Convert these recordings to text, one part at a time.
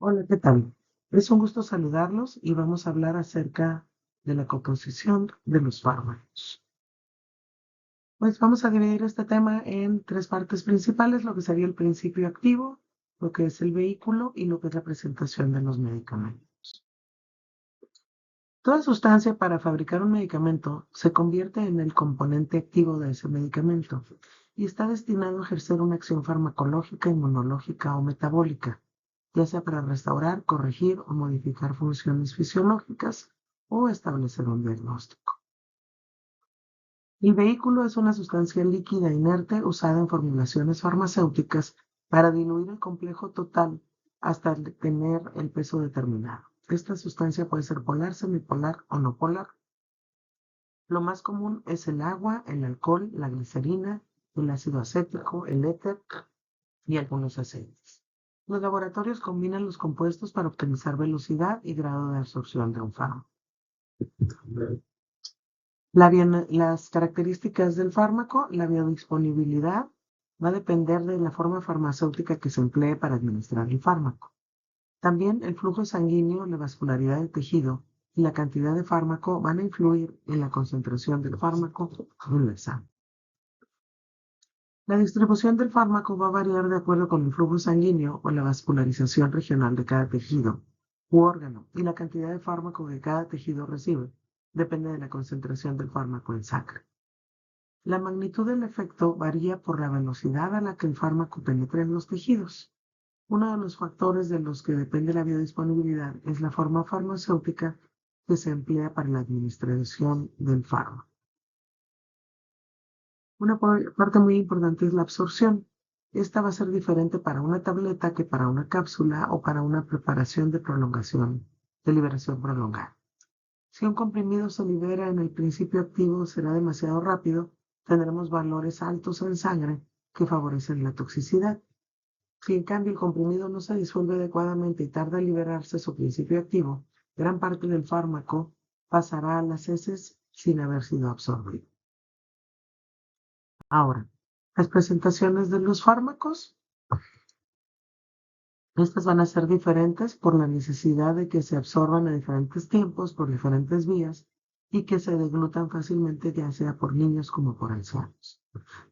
Hola, ¿qué tal? Es un gusto saludarlos y vamos a hablar acerca de la composición de los fármacos. Pues vamos a dividir este tema en tres partes principales, lo que sería el principio activo, lo que es el vehículo y lo que es la presentación de los medicamentos. Toda sustancia para fabricar un medicamento se convierte en el componente activo de ese medicamento y está destinado a ejercer una acción farmacológica, inmunológica o metabólica, ya sea para restaurar, corregir o modificar funciones fisiológicas o establecer un diagnóstico. El vehículo es una sustancia líquida inerte usada en formulaciones farmacéuticas para diluir el complejo total hasta tener el peso determinado. Esta sustancia puede ser polar, semipolar o no polar. Lo más común es el agua, el alcohol, la glicerina, el ácido acético, el éter y algunos aceites. Los laboratorios combinan los compuestos para optimizar velocidad y grado de absorción de un fármaco. Las características del fármaco, la biodisponibilidad, va a depender de la forma farmacéutica que se emplee para administrar el fármaco. También el flujo sanguíneo, la vascularidad del tejido y la cantidad de fármaco van a influir en la concentración del fármaco en la sangre. La distribución del fármaco va a variar de acuerdo con el flujo sanguíneo o la vascularización regional de cada tejido u órgano y la cantidad de fármaco que cada tejido recibe. Depende de la concentración del fármaco en sangre. La magnitud del efecto varía por la velocidad a la que el fármaco penetra en los tejidos. Uno de los factores de los que depende la biodisponibilidad es la forma farmacéutica que se emplea para la administración del fármaco. Una parte muy importante es la absorción. Esta va a ser diferente para una tableta que para una cápsula o para una preparación de prolongación, de liberación prolongada. Si un comprimido se libera en el principio activo será demasiado rápido, tendremos valores altos en sangre que favorecen la toxicidad. Si en cambio el comprimido no se disuelve adecuadamente y tarda en liberarse su principio activo, gran parte del fármaco pasará a las heces sin haber sido absorbido. Ahora, las presentaciones de los fármacos, estas van a ser diferentes por la necesidad de que se absorban a diferentes tiempos, por diferentes vías y que se deglutan fácilmente, ya sea por niños como por ancianos.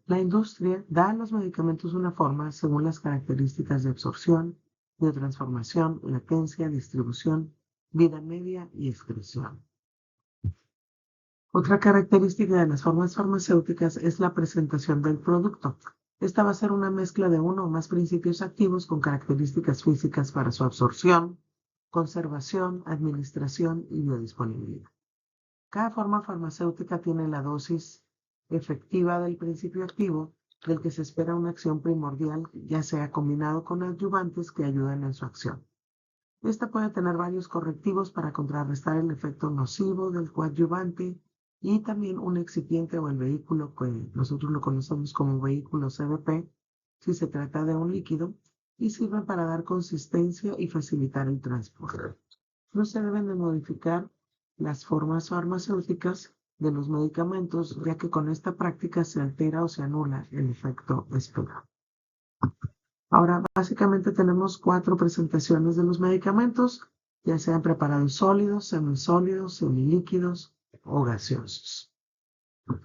La industria da a los medicamentos una forma según las características de absorción, de transformación, latencia, distribución, vida media y excreción. Otra característica de las formas farmacéuticas es la presentación del producto. Esta va a ser una mezcla de uno o más principios activos con características físicas para su absorción, conservación, administración y biodisponibilidad. Cada forma farmacéutica tiene la dosis efectiva del principio activo del que se espera una acción primordial, ya sea combinado con adyuvantes que ayuden en su acción. Esta puede tener varios correctivos para contrarrestar el efecto nocivo del coadyuvante y también un excipiente o el vehículo que nosotros lo conocemos como vehículo CBP, si se trata de un líquido, y sirven para dar consistencia y facilitar el transporte. No se deben de modificar las formas farmacéuticas de los medicamentos, ya que con esta práctica se altera o se anula el efecto esperado. Ahora, básicamente tenemos cuatro presentaciones de los medicamentos, ya sean preparados sólidos, semisólidos, semilíquidos o gaseosos.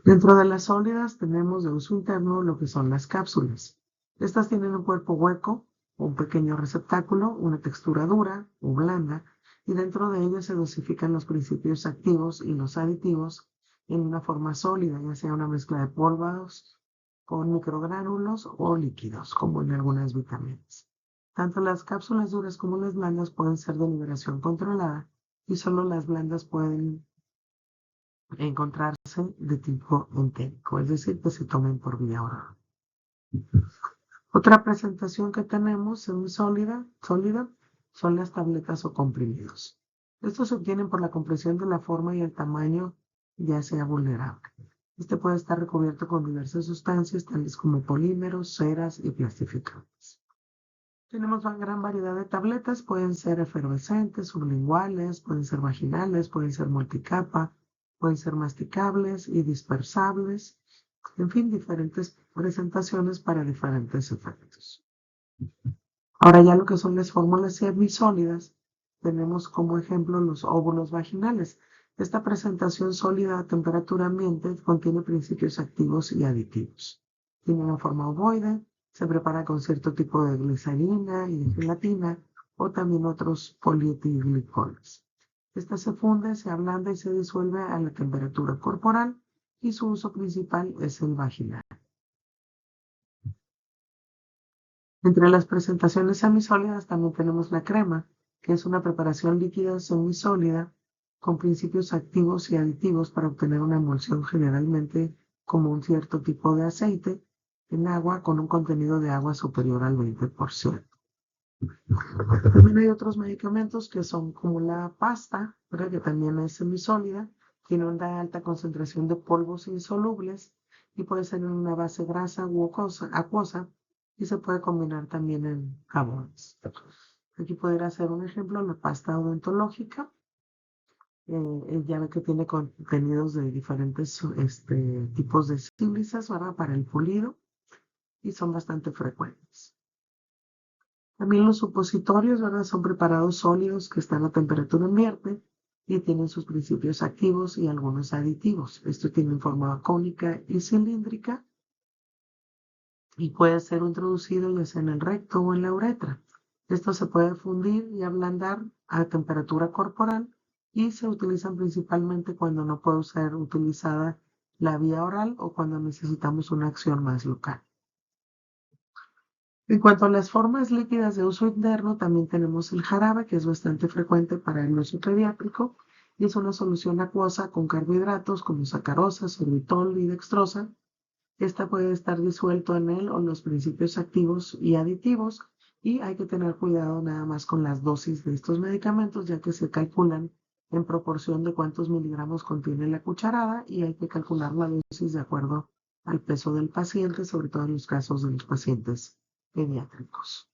Dentro de las sólidas tenemos de uso interno lo que son las cápsulas. Estas tienen un cuerpo hueco, un pequeño receptáculo, una textura dura o blanda, y dentro de ellas se dosifican los principios activos y los aditivos en una forma sólida, ya sea una mezcla de polvos con microgránulos o líquidos, como en algunas vitaminas. Tanto las cápsulas duras como las blandas pueden ser de liberación controlada y solo las blandas pueden encontrarse de tipo entérico, es decir, que se tomen por vía oral. Otra presentación que tenemos sólida, son las tabletas o comprimidos. Estos se obtienen por la compresión de la forma y el tamaño, ya sea vulnerable. Este puede estar recubierto con diversas sustancias, tales como polímeros, ceras y plastificantes. Tenemos una gran variedad de tabletas, pueden ser efervescentes, sublinguales, pueden ser vaginales, pueden ser multicapa, pueden ser masticables y dispersables, en fin, diferentes presentaciones para diferentes efectos. Ahora ya lo que son las fórmulas semisólidas, tenemos como ejemplo los óvulos vaginales. Esta presentación sólida a temperatura ambiente contiene principios activos y aditivos. Tiene una forma ovoide, se prepara con cierto tipo de glicerina y de gelatina o también otros polietilglicoles. Esta se funde, se ablanda y se disuelve a la temperatura corporal y su uso principal es el vaginal. Entre las presentaciones semisólidas también tenemos la crema, que es una preparación líquida semisólida con principios activos y aditivos para obtener una emulsión generalmente como un cierto tipo de aceite en agua con un contenido de agua superior al 20%. También hay otros medicamentos que son como la pasta, ¿verdad? Que también es semisólida, tiene una alta concentración de polvos insolubles y puede ser en una base grasa u acuosa y se puede combinar también en jabones. Aquí podría ser un ejemplo, la pasta odontológica. Ya ve que tiene contenidos de diferentes tipos de sílices, ¿verdad? Para el pulido y son bastante frecuentes. También los supositorios, ¿verdad? Son preparados sólidos que están a temperatura ambiente y tienen sus principios activos y algunos aditivos. Esto tiene forma cónica y cilíndrica y puede ser introducido ya sea en el recto o en la uretra. Esto se puede fundir y ablandar a temperatura corporal y se utilizan principalmente cuando no puede ser utilizada la vía oral o cuando necesitamos una acción más local. En cuanto a las formas líquidas de uso interno, también tenemos el jarabe, que es bastante frecuente para el uso pediátrico y es una solución acuosa con carbohidratos como sacarosa, sorbitol y dextrosa. Esta puede estar disuelto en él o los principios activos y aditivos y hay que tener cuidado nada más con las dosis de estos medicamentos, ya que se calculan en proporción de cuántos miligramos contiene la cucharada y hay que calcular la dosis de acuerdo al peso del paciente, sobre todo en los casos de los pacientes pediátricos.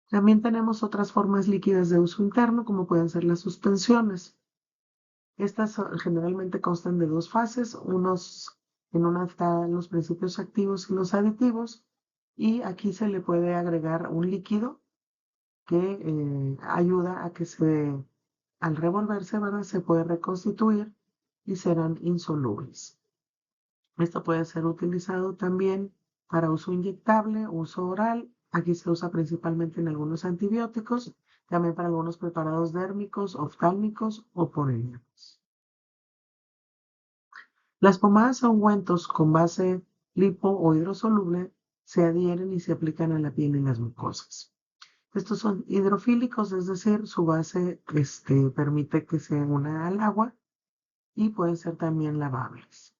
También tenemos otras formas líquidas de uso interno, como pueden ser las suspensiones. Estas generalmente constan de dos fases, en una están los principios activos y los aditivos, y aquí se le puede agregar un líquido que ayuda a que al revolverse, ¿verdad? Se puede reconstituir y serán insolubles. Esto puede ser utilizado también para uso inyectable, uso oral. Aquí se usa principalmente en algunos antibióticos, también para algunos preparados dérmicos, oftálmicos o por ellos. Las pomadas o ungüentos con base lipo o hidrosoluble se adhieren y se aplican a la piel y las mucosas. Estos son hidrofílicos, es decir, su base permite que se una al agua y pueden ser también lavables.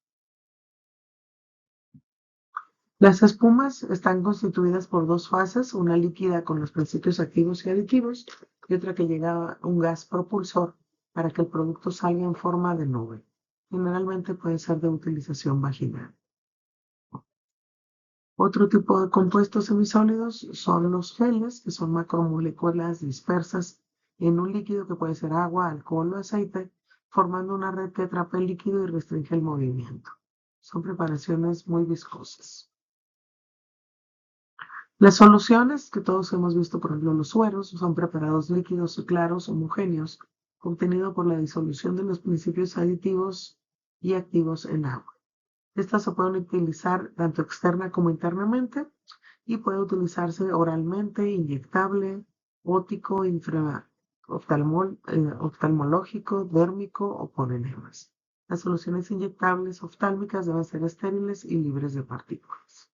Las espumas están constituidas por dos fases, una líquida con los principios activos y aditivos y otra que llega a un gas propulsor para que el producto salga en forma de nube. Generalmente puede ser de utilización vaginal. Otro tipo de compuestos semisólidos son los geles, que son macromoléculas dispersas en un líquido que puede ser agua, alcohol o aceite, formando una red que atrapa el líquido y restringe el movimiento. Son preparaciones muy viscosas. Las soluciones que todos hemos visto, por ejemplo, los sueros, son preparados líquidos y claros homogéneos, obtenidos por la disolución de los principios aditivos y activos en agua. Estas se pueden utilizar tanto externa como internamente y puede utilizarse oralmente, inyectable, óptico, oftalmológico, dérmico o por enemas. Las soluciones inyectables oftálmicas deben ser estériles y libres de partículas.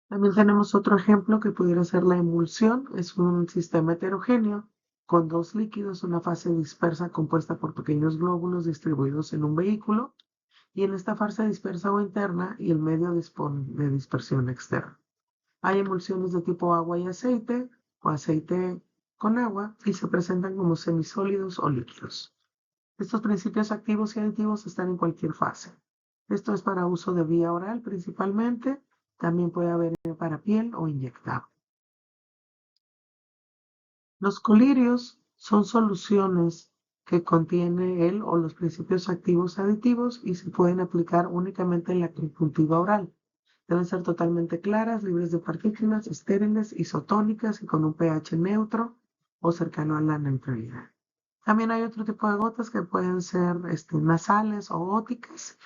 También tenemos otro ejemplo que pudiera ser la emulsión. Es un sistema heterogéneo con dos líquidos, una fase dispersa compuesta por pequeños glóbulos distribuidos en un vehículo y en esta fase dispersa o interna y el medio dispone de dispersión externa. Hay emulsiones de tipo agua y aceite o aceite con agua y se presentan como semisólidos o líquidos. Estos principios activos y aditivos están en cualquier fase. Esto es para uso de vía oral principalmente, también puede haber para piel o inyectable. Los colirios son soluciones que contiene él o los principios activos aditivos y se pueden aplicar únicamente en la conjuntiva oral. Deben ser totalmente claras, libres de partículas, estériles, isotónicas y con un pH neutro o cercano a la neutralidad. También hay otro tipo de gotas que pueden ser nasales o óticas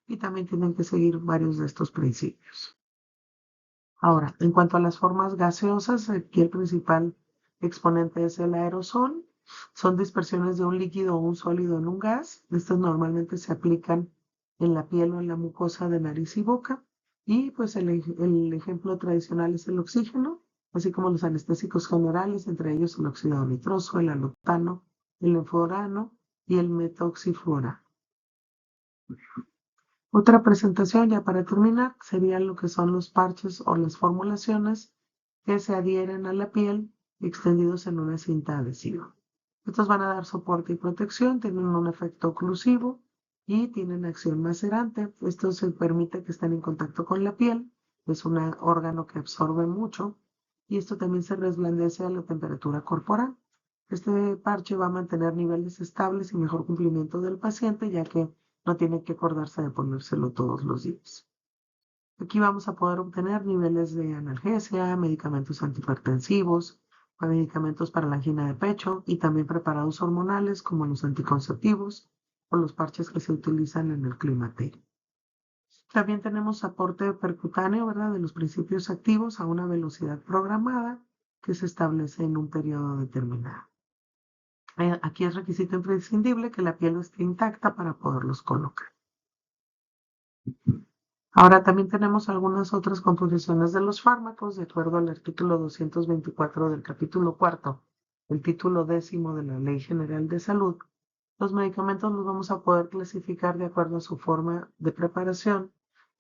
y también tienen que seguir varios de estos principios. Ahora, en cuanto a las formas gaseosas, aquí el principal exponente es el aerosol. Son dispersiones de un líquido o un sólido en un gas. Estas normalmente se aplican en la piel o en la mucosa de nariz y boca. Y pues el ejemplo tradicional es el oxígeno, así como los anestésicos generales, entre ellos el óxido nitroso, el alotano, el enfurano y el metoxifluorato. Otra presentación, ya para terminar, sería lo que son los parches o las formulaciones que se adhieren a la piel extendidos en una cinta adhesiva. Estos van a dar soporte y protección, tienen un efecto oclusivo y tienen acción macerante. Esto se permite que estén en contacto con la piel, es un órgano que absorbe mucho y esto también se resplandece a la temperatura corporal. Este parche va a mantener niveles estables y mejor cumplimiento del paciente, ya que no tiene que acordarse de ponérselo todos los días. Aquí vamos a poder obtener niveles de analgesia, medicamentos antihipertensivos, medicamentos para la angina de pecho y también preparados hormonales como los anticonceptivos o los parches que se utilizan en el climaterio. También tenemos aporte percutáneo, ¿verdad? De los principios activos a una velocidad programada que se establece en un periodo determinado. Aquí es requisito imprescindible que la piel esté intacta para poderlos colocar. Ahora también tenemos algunas otras composiciones de los fármacos, de acuerdo al artículo 224 del capítulo cuarto, el título 10º de la Ley General de Salud. Los medicamentos los vamos a poder clasificar de acuerdo a su forma de preparación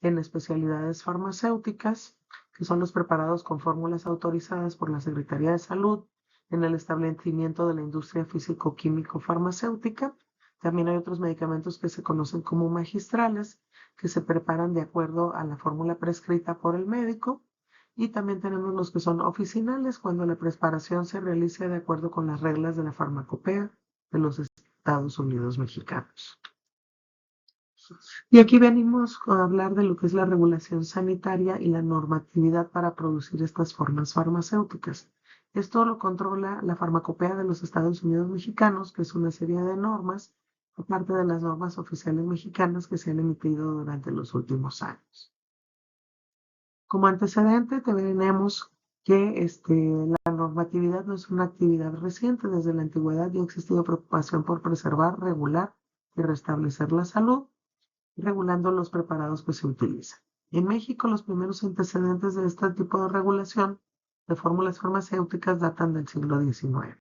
en especialidades farmacéuticas, que son los preparados con fórmulas autorizadas por la Secretaría de Salud en el establecimiento de la industria físico-químico-farmacéutica. También hay otros medicamentos que se conocen como magistrales, que se preparan de acuerdo a la fórmula prescrita por el médico. Y también tenemos los que son oficinales, cuando la preparación se realiza de acuerdo con las reglas de la farmacopea de los Estados Unidos mexicanos. Y aquí venimos a hablar de lo que es la regulación sanitaria y la normatividad para producir estas formas farmacéuticas. Esto lo controla la farmacopea de los Estados Unidos mexicanos, que es una serie de normas, aparte de las normas oficiales mexicanas que se han emitido durante los últimos años. Como antecedente, tenemos que la normatividad no es una actividad reciente. Desde la antigüedad ya ha existido preocupación por preservar, regular y restablecer la salud, regulando los preparados que se utilizan. En México, los primeros antecedentes de este tipo de regulación de fórmulas farmacéuticas datan del siglo XIX.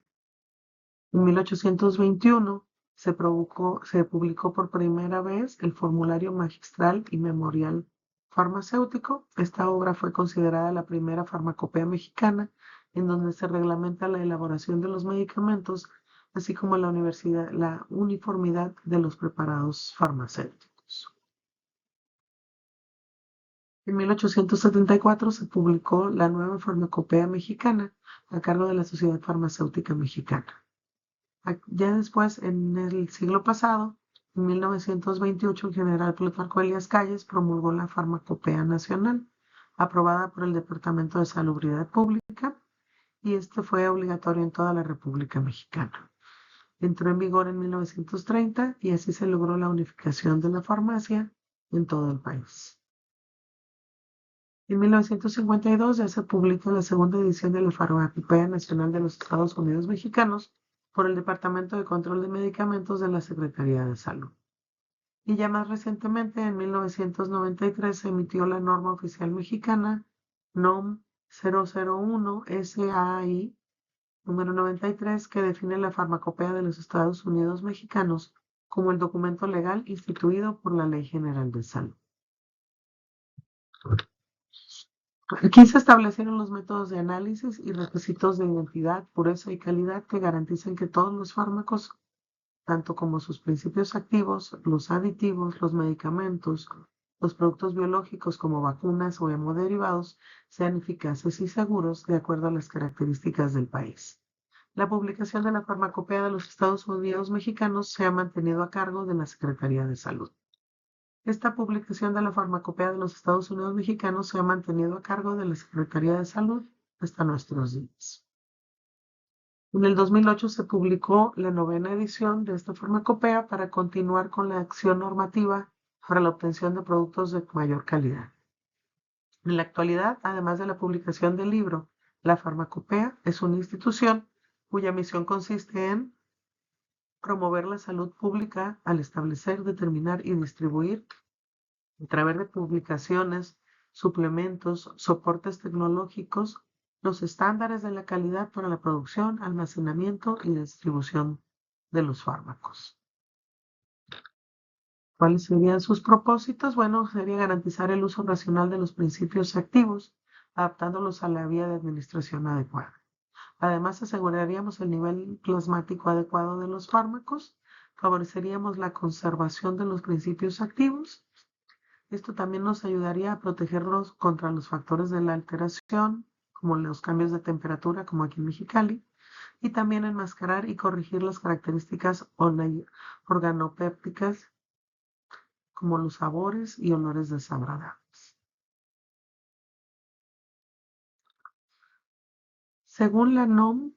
En 1821 se publicó por primera vez el Formulario Magistral y Memorial Farmacéutico. Esta obra fue considerada la primera farmacopea mexicana en donde se reglamenta la elaboración de los medicamentos, así como la uniformidad de los preparados farmacéuticos. En 1874 se publicó la nueva Farmacopea Mexicana a cargo de la Sociedad Farmacéutica Mexicana. Ya después, en el siglo pasado, en 1928, el general Plutarco Elías Calles promulgó la Farmacopea Nacional, aprobada por el Departamento de Salubridad Pública, y este fue obligatorio en toda la República Mexicana. Entró en vigor en 1930 y así se logró la unificación de la farmacia en todo el país. En 1952 ya se publica la segunda edición de la Farmacopea Nacional de los Estados Unidos Mexicanos por el Departamento de Control de Medicamentos de la Secretaría de Salud. Y ya más recientemente, en 1993, se emitió la norma oficial mexicana NOM 001 SAI número 93, que define la farmacopea de los Estados Unidos Mexicanos como el documento legal instituido por la Ley General de Salud. Aquí se establecieron los métodos de análisis y requisitos de identidad, pureza y calidad que garantizan que todos los fármacos, tanto como sus principios activos, los aditivos, los medicamentos, los productos biológicos como vacunas o hemoderivados, sean eficaces y seguros de acuerdo a las características del país. La publicación de la Farmacopea de los Estados Unidos Mexicanos se ha mantenido a cargo de la Secretaría de Salud. Esta publicación de la Farmacopea de los Estados Unidos Mexicanos se ha mantenido a cargo de la Secretaría de Salud hasta nuestros días. En el 2008 se publicó la 9ª edición de esta Farmacopea para continuar con la acción normativa para la obtención de productos de mayor calidad. En la actualidad, además de la publicación del libro, la Farmacopea es una institución cuya misión consiste en promover la salud pública al establecer, determinar y distribuir, a través de publicaciones, suplementos, soportes tecnológicos, los estándares de la calidad para la producción, almacenamiento y distribución de los fármacos. ¿Cuáles serían sus propósitos? Bueno, sería garantizar el uso racional de los principios activos, adaptándolos a la vía de administración adecuada. Además, aseguraríamos el nivel plasmático adecuado de los fármacos, favoreceríamos la conservación de los principios activos. Esto también nos ayudaría a protegerlos contra los factores de la alteración, como los cambios de temperatura, como aquí en Mexicali, y también enmascarar y corregir las características organopépticas, como los sabores y olores desagradables. Según la NOM,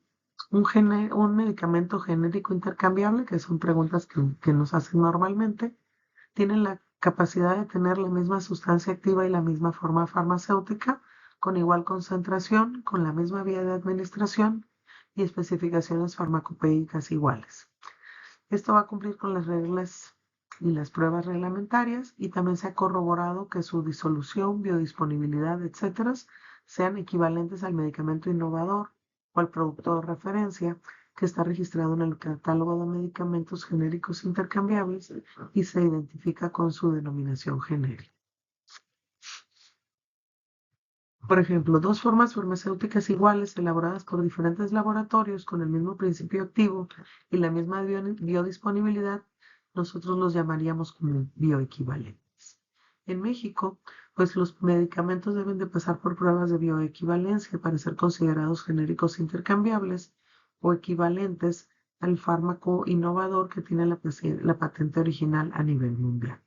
un medicamento genérico intercambiable, que son preguntas que nos hacen normalmente, tiene la capacidad de tener la misma sustancia activa y la misma forma farmacéutica, con igual concentración, con la misma vía de administración y especificaciones farmacopéicas iguales. Esto va a cumplir con las reglas y las pruebas reglamentarias, y también se ha corroborado que su disolución, biodisponibilidad, etcétera, sean equivalentes al medicamento innovador o al producto de referencia que está registrado en el catálogo de medicamentos genéricos intercambiables y se identifica con su denominación genérica. Por ejemplo, dos formas farmacéuticas iguales elaboradas por diferentes laboratorios con el mismo principio activo y la misma biodisponibilidad, nosotros los llamaríamos como bioequivalentes. En México, pues los medicamentos deben de pasar por pruebas de bioequivalencia para ser considerados genéricos intercambiables o equivalentes al fármaco innovador que tiene la patente original a nivel mundial.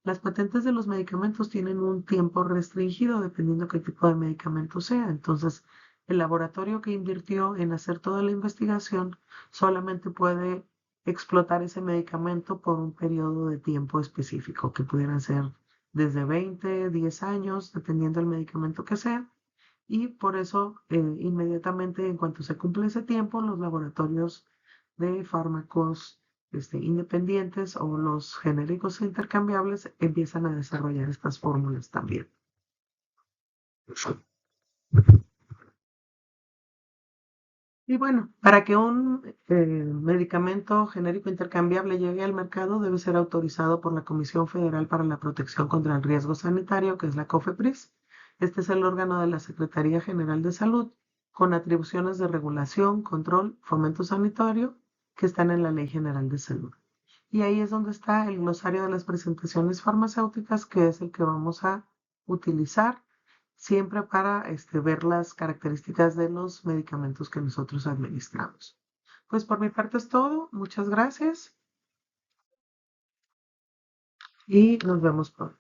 Las patentes de los medicamentos tienen un tiempo restringido dependiendo qué tipo de medicamento sea. Entonces, el laboratorio que invirtió en hacer toda la investigación solamente puede explotar ese medicamento por un periodo de tiempo específico, que pudieran ser desde 20, 10 años, dependiendo del medicamento que sea. Y por eso, inmediatamente, en cuanto se cumple ese tiempo, los laboratorios de fármacos independientes o los genéricos intercambiables empiezan a desarrollar estas fórmulas también. Y bueno, para que un medicamento genérico intercambiable llegue al mercado, debe ser autorizado por la Comisión Federal para la Protección contra el Riesgo Sanitario, que es la COFEPRIS. Este es el órgano de la Secretaría General de Salud, con atribuciones de regulación, control, fomento sanitario, que están en la Ley General de Salud. Y ahí es donde está el glosario de las presentaciones farmacéuticas, que es el que vamos a utilizar siempre para ver las características de los medicamentos que nosotros administramos. Pues por mi parte es todo. Muchas gracias y nos vemos pronto.